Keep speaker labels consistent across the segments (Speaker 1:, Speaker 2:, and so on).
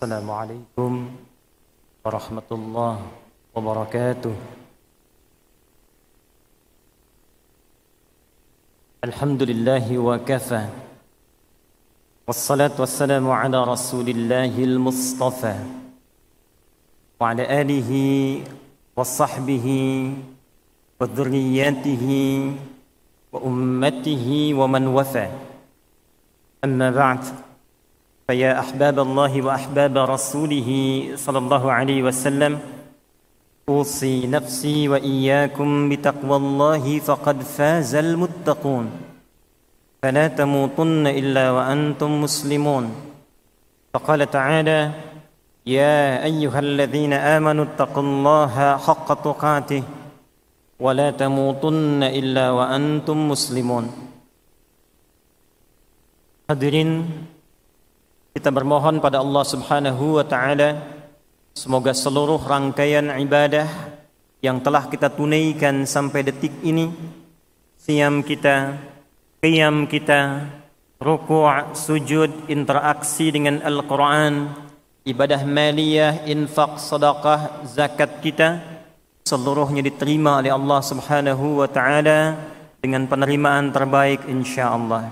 Speaker 1: Assalamualaikum warahmatullahi wabarakatuh. Alhamdulillahi wa kafa. Wassalatu wassalamu ala rasulillahil mustafa wa ala alihi wa sahbihi wa dhurriyyatihi wa ummatihi wa man wafa. Amma ba'd. فيا أحباب الله وأحباب رسوله صلى الله عليه وسلم أوصي نفسي وإياكم بتقوى الله فقد فاز المتقون فلا تموتن إلا وأنتم مسلمون. فقال تعالى يا أيها الذين آمنوا اتقوا الله حق تقاته ولا تموتن إلا وأنتم مسلمون. Hadirin, kita bermohon pada Allah Subhanahu wa Ta'ala, semoga seluruh rangkaian ibadah yang telah kita tunaikan sampai detik ini, siam kita, qiyam kita, ruku', sujud, interaksi dengan Al-Quran, ibadah maliyah, infak, sedekah, zakat kita, seluruhnya diterima oleh Allah Subhanahu wa Ta'ala dengan penerimaan terbaik insyaallah.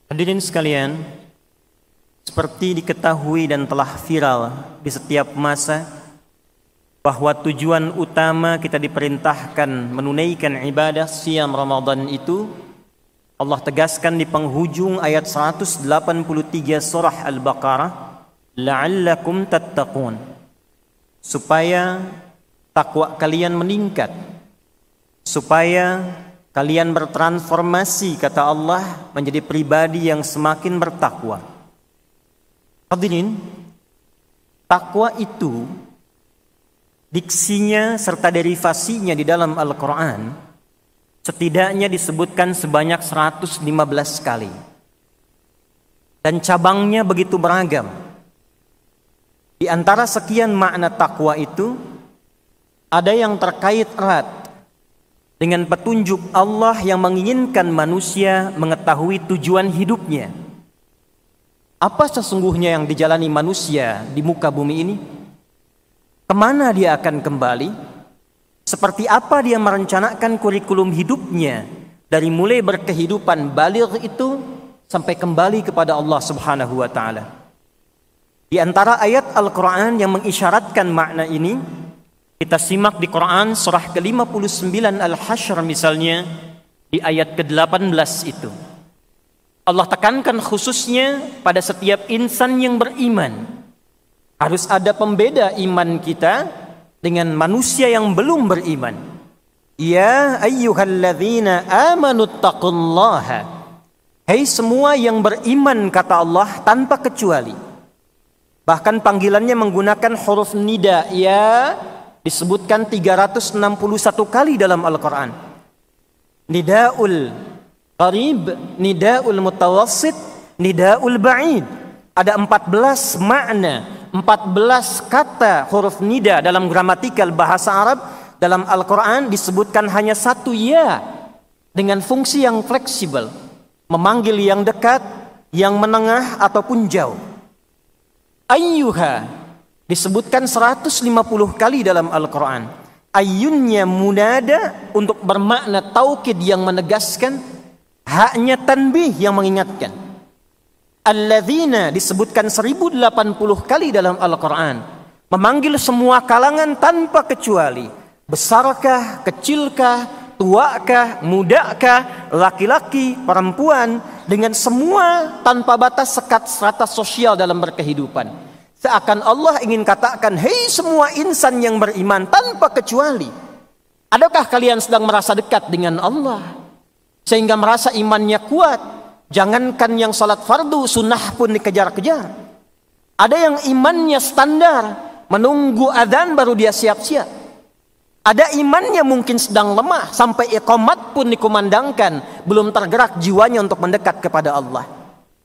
Speaker 1: Hadirin sekalian, seperti diketahui dan telah viral di setiap masa bahwa tujuan utama kita diperintahkan menunaikan ibadah siam Ramadan itu Allah tegaskan di penghujung ayat 183 surah Al-Baqarah, la'allakum tattaqun, supaya takwa kalian meningkat, supaya kalian bertransformasi, kata Allah, menjadi pribadi yang semakin bertakwa. Hadirin, takwa itu diksinya serta derivasinya di dalam Al-Quran setidaknya disebutkan sebanyak 115 kali. Dan cabangnya begitu beragam. Di antara sekian makna takwa itu, ada yang terkait erat dengan petunjuk Allah yang menginginkan manusia mengetahui tujuan hidupnya. Apa sesungguhnya yang dijalani manusia di muka bumi ini? Kemana dia akan kembali? Seperti apa dia merencanakan kurikulum hidupnya dari mulai berkehidupan baligh itu sampai kembali kepada Allah Subhanahu wa Ta'ala. Di antara ayat Al-Quran yang mengisyaratkan makna ini, kita simak di Quran surah ke-59 Al-Hasyr misalnya, di ayat ke-18 itu. Allah tekankan khususnya pada setiap insan yang beriman. Harus ada pembeda iman kita dengan manusia yang belum beriman. Ya ayyuhalladzina amanu taqullaha. Hai semua yang beriman, kata Allah, tanpa kecuali. Bahkan panggilannya menggunakan huruf nida, ya, disebutkan 361 kali dalam Al-Quran. Nidaul qarib, nidaul mutawassit, nidaul ba'id. Ada 14 makna, 14 kata huruf nida dalam gramatikal bahasa Arab. Dalam Al-Quran disebutkan hanya satu ya, dengan fungsi yang fleksibel, memanggil yang dekat, yang menengah ataupun jauh. Ayyuha disebutkan 150 kali dalam Al-Quran. Ayyunnya munada untuk bermakna taukid yang menegaskan, haknya tanbih yang mengingatkan. Alladzina disebutkan 1080 kali dalam Al-Quran, memanggil semua kalangan tanpa kecuali, besarkah, kecilkah, tuakah, mudakah, laki-laki, perempuan, dengan semua tanpa batas sekat strata sosial dalam berkehidupan. Seakan Allah ingin katakan, hei semua insan yang beriman tanpa kecuali, adakah kalian sedang merasa dekat dengan Allah sehingga merasa imannya kuat? Jangankan yang salat fardu, sunnah pun dikejar-kejar. Ada yang imannya standar, menunggu adzan baru dia siap-siap. Ada imannya mungkin sedang lemah, sampai iqamat pun dikumandangkan, belum tergerak jiwanya untuk mendekat kepada Allah.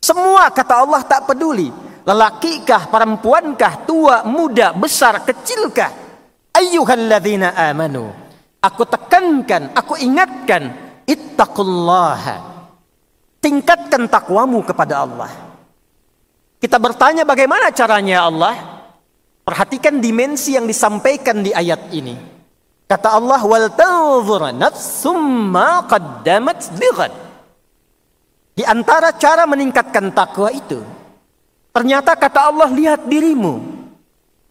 Speaker 1: Semua, kata Allah, tak peduli, lelakikah, perempuankah, tua, muda, besar, kecilkah. Ayyuhalladzina amanu, aku tekankan, aku ingatkan, ittaqullaha, tingkatkan takwamu kepada Allah. Kita bertanya bagaimana caranya ya Allah? Perhatikan dimensi yang disampaikan di ayat ini. Kata Allah, wal tanzur nafsum ma qaddamat lighad. Di antara cara meningkatkan takwa itu, ternyata kata Allah, lihat dirimu,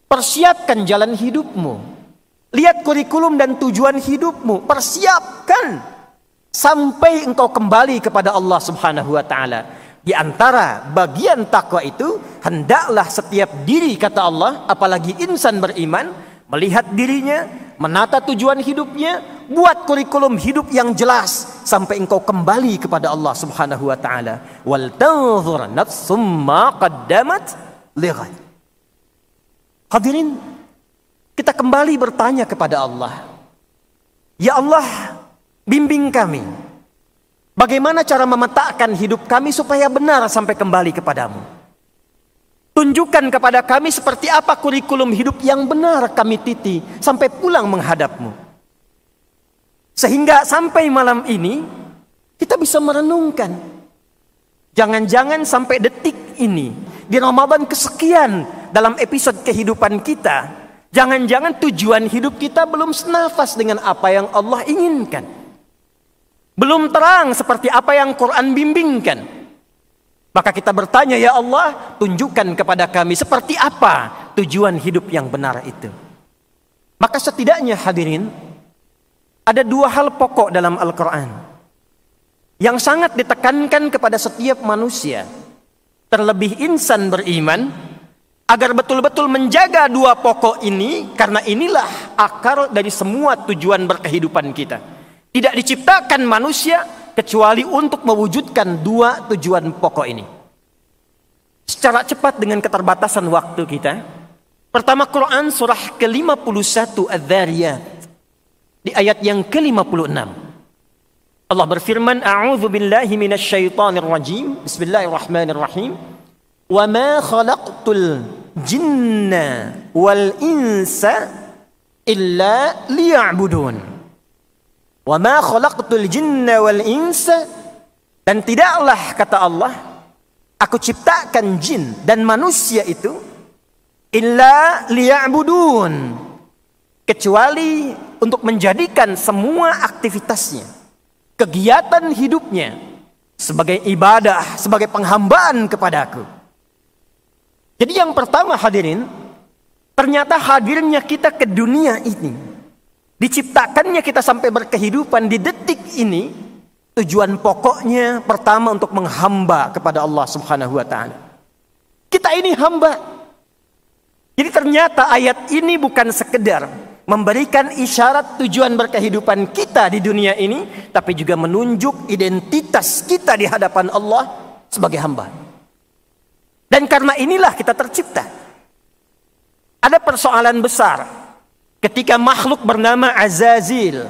Speaker 1: persiapkan jalan hidupmu, lihat kurikulum dan tujuan hidupmu, persiapkan sampai engkau kembali kepada Allah Subhanahu wa taala. Di antara bagian takwa itu, hendaklah setiap diri, kata Allah, apalagi insan beriman, melihat dirinya, menata tujuan hidupnya, buat kurikulum hidup yang jelas sampai engkau kembali kepada Allah Subhanahu wa taala. Wal tanzur nafsum ma qaddamat lighad. Hadirin, kita kembali bertanya kepada Allah. Ya Allah, bimbing kami. Bagaimana cara memetakkan hidup kami supaya benar sampai kembali kepadamu? Tunjukkan kepada kami seperti apa kurikulum hidup yang benar kami titi sampai pulang menghadapmu. Sehingga sampai malam ini kita bisa merenungkan. Jangan-jangan sampai detik ini, di Ramadan kesekian dalam episode kehidupan kita, jangan-jangan tujuan hidup kita belum senafas dengan apa yang Allah inginkan. Belum terang seperti apa yang Quran bimbingkan. Maka kita bertanya, ya Allah, tunjukkan kepada kami seperti apa tujuan hidup yang benar itu. Maka setidaknya hadirin, ada dua hal pokok dalam Al-Quran yang sangat ditekankan kepada setiap manusia, terlebih insan beriman, agar betul-betul menjaga dua pokok ini, karena inilah akar dari semua tujuan berkehidupan kita. Tidak diciptakan manusia kecuali untuk mewujudkan dua tujuan pokok ini. Secara cepat dengan keterbatasan waktu kita. Pertama, Quran surah ke-51 Adz-Dzariyat di ayat yang ke-56. Allah berfirman, A'udzu billahi minasyaitonir rajim. Bismillahirrahmanirrahim. Wa ma khalaqtul jinna wal insa illa liya'budun. Wa ma khalaqtul jinna wal insa, dan tidaklah, kata Allah, aku ciptakan jin dan manusia itu illa liya'budun, kecuali untuk menjadikan semua aktivitasnya, kegiatan hidupnya sebagai ibadah, sebagai penghambaan kepadaku. Jadi yang pertama hadirin, ternyata hadirnya kita ke dunia ini, diciptakannya kita sampai berkehidupan di detik ini, tujuan pokoknya pertama untuk menghamba kepada Allah Subhanahu wa taala. Kita ini hamba. Jadi ternyata ayat ini bukan sekedar memberikan isyarat tujuan berkehidupan kita di dunia ini, tapi juga menunjuk identitas kita di hadapan Allah sebagai hamba. Dan karena inilah kita tercipta. Ada persoalan besar ketika makhluk bernama Azazil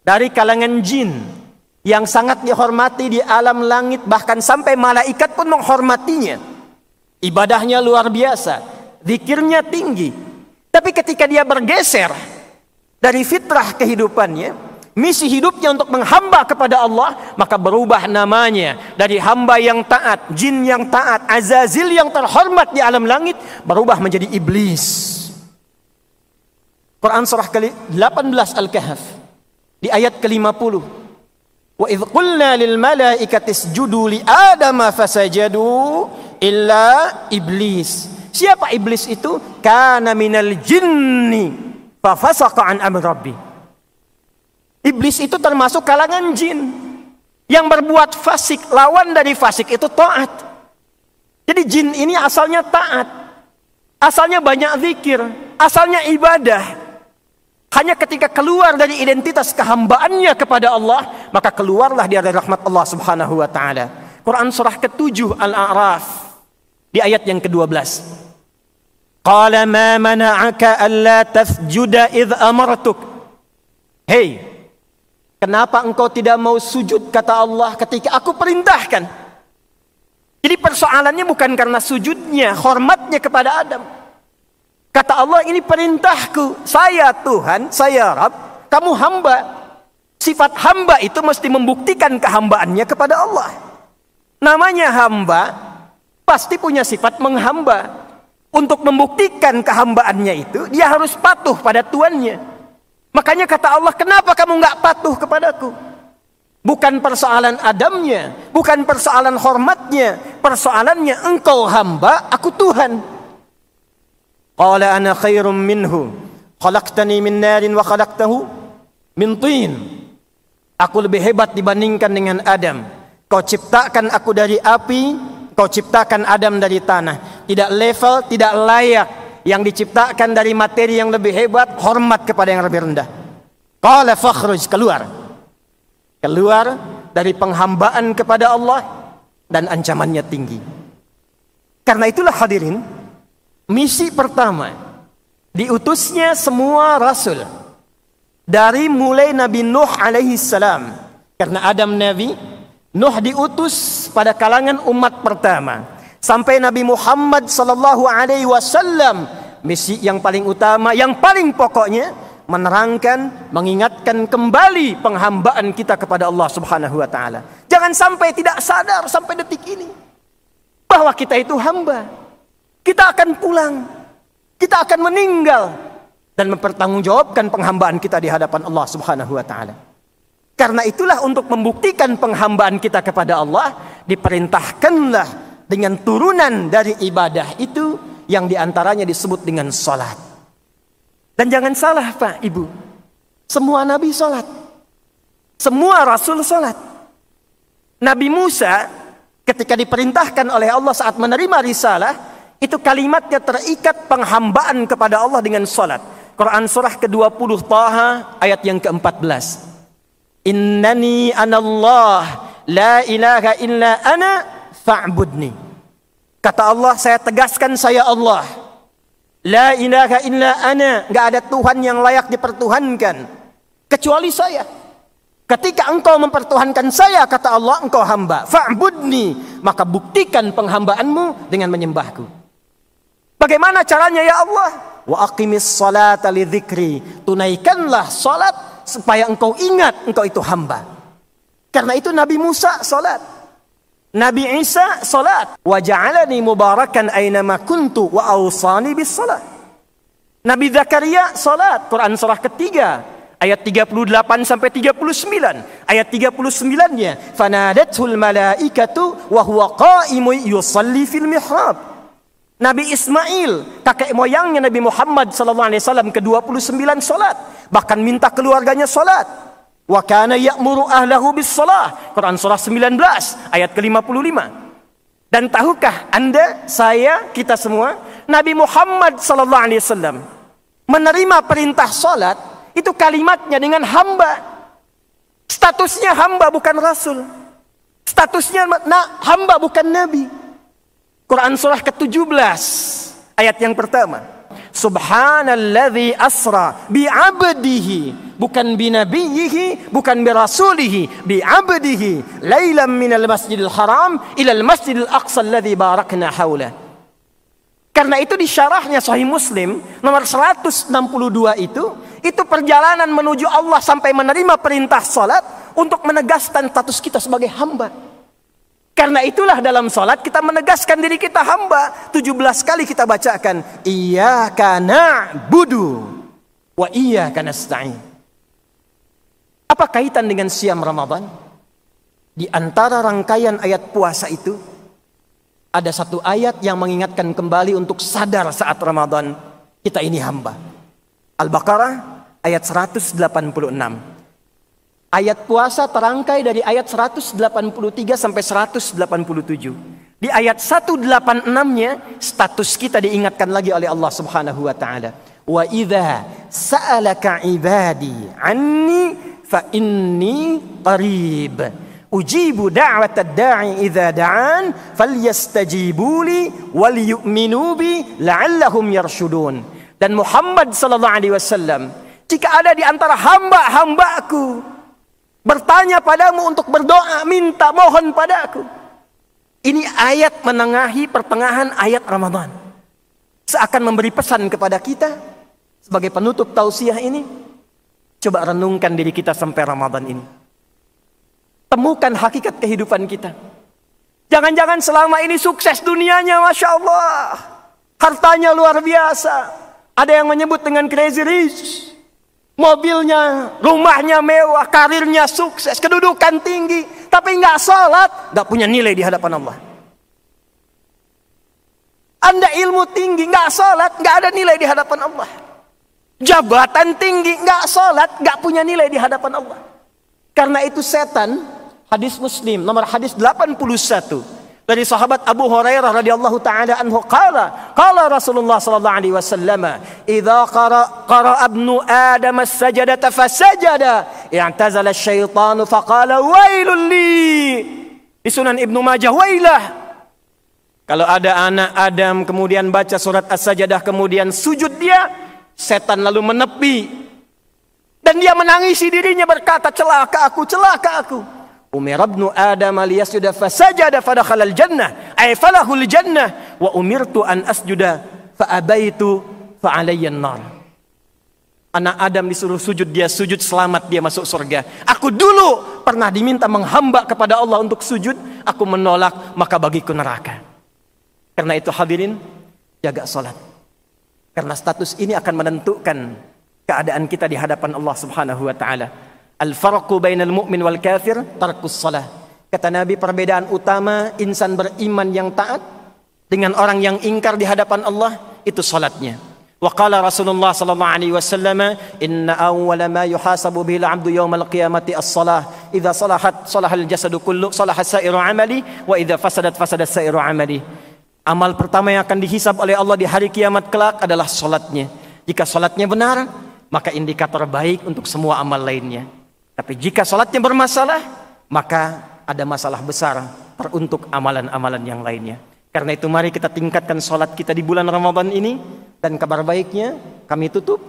Speaker 1: dari kalangan jin yang sangat dihormati di alam langit, bahkan sampai malaikat pun menghormatinya. Ibadahnya luar biasa, zikirnya tinggi. Tapi ketika dia bergeser dari fitrah kehidupannya, misi hidupnya untuk menghamba kepada Allah, maka berubah namanya dari hamba yang taat, jin yang taat, Azazil yang terhormat di alam langit, berubah menjadi iblis. Quran surah ke-18 Al-Kahf di ayat ke-50. Wa idh qulna lil malaikati isjudu li adama fasajadu illa iblis. Siapa iblis itu? Kana minal jinni fa fasaqa an amri rabbi. Iblis itu termasuk kalangan jin yang berbuat fasik. Lawan dari fasik itu taat. Jadi jin ini asalnya taat, asalnya banyak zikir, asalnya ibadah. Hanya ketika keluar dari identitas kehambaannya kepada Allah, maka keluarlah dia dari rahmat Allah Subhanahu wa taala. Quran surah ke-7 Al-A'raf di ayat yang ke-12. Qala ma mana'aka alla tasjuda idh amartuk. Hei, kenapa engkau tidak mau sujud, kata Allah, ketika aku perintahkan? Jadi persoalannya bukan karena sujudnya, hormatnya kepada Adam. Kata Allah, ini perintahku. Saya Tuhan, saya Rabb, kamu hamba. Sifat hamba itu mesti membuktikan kehambaannya kepada Allah. Namanya hamba pasti punya sifat menghamba. Untuk membuktikan kehambaannya itu, dia harus patuh pada tuannya. Makanya kata Allah, kenapa kamu nggak patuh kepadaku? Bukan persoalan adamnya, bukan persoalan hormatnya, persoalannya engkau hamba, aku Tuhan. Qala ana khairum minhu, khalaqtani min narin wa khalaqtahu min tin. Aku lebih hebat dibandingkan dengan Adam. Kau ciptakan aku dari api, kau ciptakan Adam dari tanah. Tidak level, tidak layak. Yang diciptakan dari materi yang lebih hebat, hormat kepada yang lebih rendah. Qala fakhruj, keluar. Keluar dari penghambaan kepada Allah dan ancamannya tinggi. Karena itulah hadirin, misi pertama diutusnya semua rasul. Dari mulai Nabi Nuh alaihi salam. Karena Adam Nabi, Nuh diutus pada kalangan umat pertama. Sampai Nabi Muhammad sallallahu alaihi wasallam, misi yang paling utama, yang paling pokoknya menerangkan, mengingatkan kembali penghambaan kita kepada Allah Subhanahu wa taala. Jangan sampai tidak sadar sampai detik ini bahwa kita itu hamba. Kita akan pulang. Kita akan meninggal dan mempertanggungjawabkan penghambaan kita di hadapan Allah Subhanahu wa taala. Karena itulah untuk membuktikan penghambaan kita kepada Allah, diperintahkanlah dengan turunan dari ibadah itu yang diantaranya disebut dengan salat. Dan jangan salah Pak, Ibu. Semua nabi salat. Semua rasul salat. Nabi Musa ketika diperintahkan oleh Allah saat menerima risalah, itu kalimatnya terikat penghambaan kepada Allah dengan salat. Quran surah ke-20 Taha ayat yang ke-14. Innani anallah la ilaha illa ana fa'budni. Kata Allah, saya tegaskan saya Allah. La ilaha illa ana, enggak ada Tuhan yang layak dipertuhankan kecuali saya. Ketika engkau mempertuhankan saya, kata Allah, engkau hamba. Fa'budni, maka buktikan penghambaanmu dengan menyembahku. Bagaimana caranya ya Allah? Wa aqimis salata li dzikri. Tunaikanlah salat supaya engkau ingat engkau itu hamba. Karena itu Nabi Musa salat, Nabi Isa salat. Wa ja'alani mubarakan aynama kuntu wa awsani bis salat. Nabi Zakaria salat. Quran surah ketiga ayat 38 sampai 39. Ayat 39-nya, fanadatul malaikatu wa huwa qa'imun yusalli fil mihrab. Nabi Ismail, kakek moyangnya Nabi Muhammad SAW ke-29 salat, bahkan minta keluarganya salat. Wa kana ya'muru ahlahu bis salah. Quran surah 19 ayat ke-55. Dan tahukah Anda, saya, kita semua, Nabi Muhammad SAW menerima perintah salat itu kalimatnya dengan hamba. Statusnya hamba bukan rasul. Statusnya hamba bukan nabi. Quran surah ke-17 ayat yang pertama. Subhanalladzi asra bi'abdihi, bukan binabiyhi, bukan birasulihi, bi'abdihi lailan minal masjidil haram ilal masjidil aqsa alladzi barakna haulah. Karena itu di syarahnya Sahih Muslim nomor 162 itu perjalanan menuju Allah sampai menerima perintah salat untuk menegaskan status kita sebagai hamba. Karena itulah dalam salat kita menegaskan diri kita hamba. 17 kali kita bacakan iyyaka na'budu wa iyyaka nasta'in. Apa kaitan dengan siam Ramadan? Di antara rangkaian ayat puasa itu ada satu ayat yang mengingatkan kembali untuk sadar saat Ramadan kita ini hamba. Al-Baqarah ayat 186. Ayat puasa terangkai dari ayat 183 sampai 187. Di ayat 186-nya status kita diingatkan lagi oleh Allah Subhanahu wa taala. Wa idza sa'alaka 'ibadi 'anni fa inni qarib. Ujibu da'watad da'i idza da'an falyastajibu li wal yu'minu bi la'allahum yarshudun. Dan Muhammad sallallahu alaihi wasallam, jika ada di antara hamba-hambaku bertanya padamu untuk berdoa, minta, mohon padaku. Ini ayat menengahi pertengahan ayat Ramadan. Seakan memberi pesan kepada kita sebagai penutup tausiah ini. Coba renungkan diri kita sampai Ramadan ini. Temukan hakikat kehidupan kita.
Speaker 2: Jangan-jangan selama ini sukses dunianya, Masya Allah. Hartanya luar biasa. Ada yang menyebut dengan crazy rich. Mobilnya, rumahnya mewah, karirnya sukses, kedudukan tinggi. Tapi nggak sholat, nggak punya nilai di hadapan Allah. Anda ilmu tinggi, nggak sholat, nggak ada nilai di hadapan Allah. Jabatan tinggi, nggak sholat, nggak punya nilai di hadapan Allah. Karena itu setan, hadis Muslim, nomor hadis 81. Dari sahabat Abu Hurairah radhiyallahu taala anhu qala Rasulullah sallallahu alaihi wasallam, "Idza qara ibnu Adam as-sajdata fasajada, i'tazala asy-syaitanu faqala wailul li." Di Sunan Ibnu Majah, wailah. Kalau ada anak Adam kemudian baca surat As-Sajdah kemudian sujud dia, setan lalu menepi dan dia menangisi dirinya berkata, celaka aku, celaka aku. Umira ibnu Adam liyasjuda fasajada fadakhala al-jannah ay falahul jannah wa umirtu an asjuda fa abaitu fa alayya an-nar. Anak Adam disuruh sujud, dia sujud, selamat, dia masuk surga. Aku dulu pernah diminta menghamba kepada Allah untuk sujud, aku menolak, maka bagiku neraka. Karena itu hadirin, jaga salat. Karena status ini akan menentukan keadaan kita di hadapan Allah Subhanahu wa taala. Al-farqu bainal mu'min wal kafir tarkus shalah. Kata Nabi, perbedaan utama insan beriman yang taat dengan orang yang ingkar di hadapan Allah itu salatnya. Wa qala Rasulullah sallallahu alaihi wasallam, "Inna awwala ma yuhasabu bihi al-'abdu yawmal qiyamati as-shalah. Idza salahat salahal jasadu kullu, salaha sa'iru 'amali, wa idza fasadat fasada sa'iru 'amali." Amal pertama yang akan dihisab oleh Allah di hari kiamat kelak adalah salatnya. Jika salatnya benar, maka indikator baik untuk semua amal lainnya. Tapi jika salatnya bermasalah, maka ada masalah besar untuk amalan-amalan yang lainnya. Karena itu mari kita tingkatkan salat kita di bulan Ramadan ini. Dan kabar baiknya kami tutup,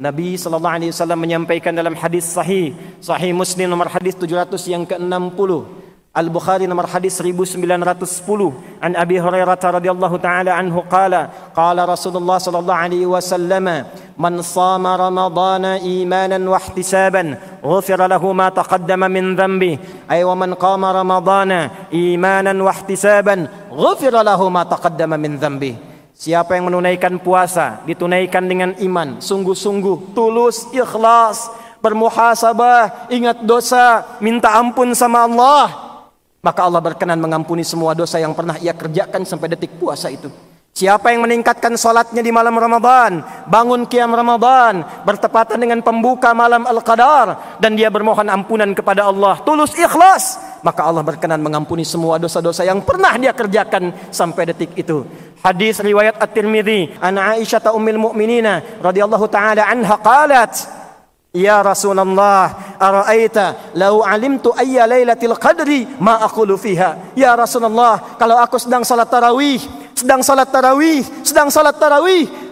Speaker 2: Nabi SAW menyampaikan dalam hadis sahih Muslim nomor hadis 700 yang ke-60, Al-Bukhari nomor hadis 1910, an Abi Hurairah radhiyallahu taala anhu qala Rasulullah sallallahu alaihi wasallam, man shama ramadhana imanan wa ihtisaban ghufira lahu ma taqaddama min dhanbi, ay wa man qama ramadhana imanan wa ihtisaban ghufira lahu ma taqaddama min dhanbi. Siapa yang menunaikan puasa ditunaikan dengan iman, sungguh-sungguh, tulus, ikhlas, bermuhasabah, ingat dosa, minta ampun sama Allah, maka Allah berkenan mengampuni semua dosa yang pernah ia kerjakan sampai detik puasa itu. Siapa yang meningkatkan salatnya di malam Ramadan, bangun qiyam Ramadan, bertepatan dengan pembuka malam Al-Qadar, dan dia bermohon ampunan kepada Allah, tulus ikhlas, maka Allah berkenan mengampuni semua dosa-dosa yang pernah dia kerjakan sampai detik itu. Hadis riwayat At-Tirmidzi, an Aisyah ummul mukminina radhiyallahu taala anha qalat, ya Rasulullah, ara'aita law alimtu ayya lailatul qadri ma aqulu fiha. Ya Rasulullah, kalau aku sedang salat tarawih,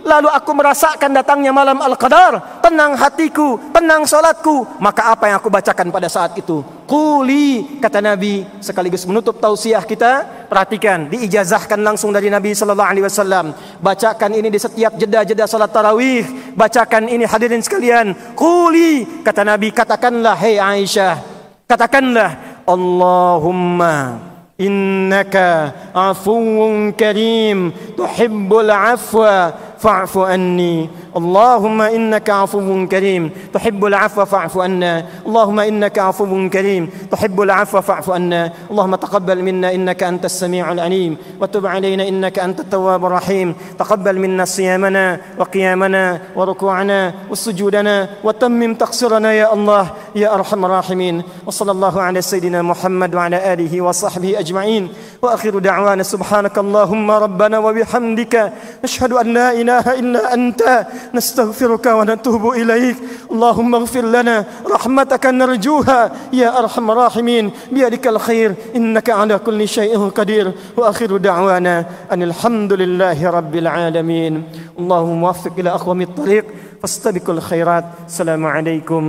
Speaker 2: lalu aku merasakan datangnya malam Al-Qadar, tenang hatiku, tenang salatku, maka apa yang aku bacakan pada saat itu? Quli, kata Nabi, sekaligus menutup tausiah kita. Perhatikan, diijazahkan langsung dari Nabi sallallahu alaihi wasallam. Bacakan ini di setiap jeda-jeda salat tarawih. Bacakan ini hadirin sekalian. Quli, kata Nabi, katakanlah, hei Aisyah, katakanlah, Allahumma innaka afuwun karim tuhibbul afwa fa'fu anni. Allahumma innaka afuwun karim tuhibbul afwa fa'fu anna. Allahumma innaka afuwun karim tuhibbul afwa fa'fu anna. Allahumma taqabbal minna innaka antas sami'ul alim wa tub 'alaina innaka antat tawwabur rahim. Taqabbal minna siyamana wa qiyamana wa ruku'ana wa sujudana wa tammim taqsirana ya Allah ya arhamar rahimin. Wa sallallahu ala sayyidina Muhammad wa ala alihi wa sahbihi ajma'in. Wa akhiru da'wana subhanakallahumma rabbana wa bihamdika nashhadu an la ilaha illa anta نستغفرك ونتوب إليك. اللهم اغفر لنا رحمتك نرجوها يا أرحم الراحمين بيدك الخير إنك على كل شيء قدير. وآخر دعوانا أن الحمد لله رب العالمين. اللهم وفق إلى أقوم الطريق فاستبقوا الخيرات. السلام عليكم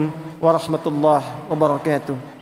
Speaker 2: ورحمة الله وبركاته.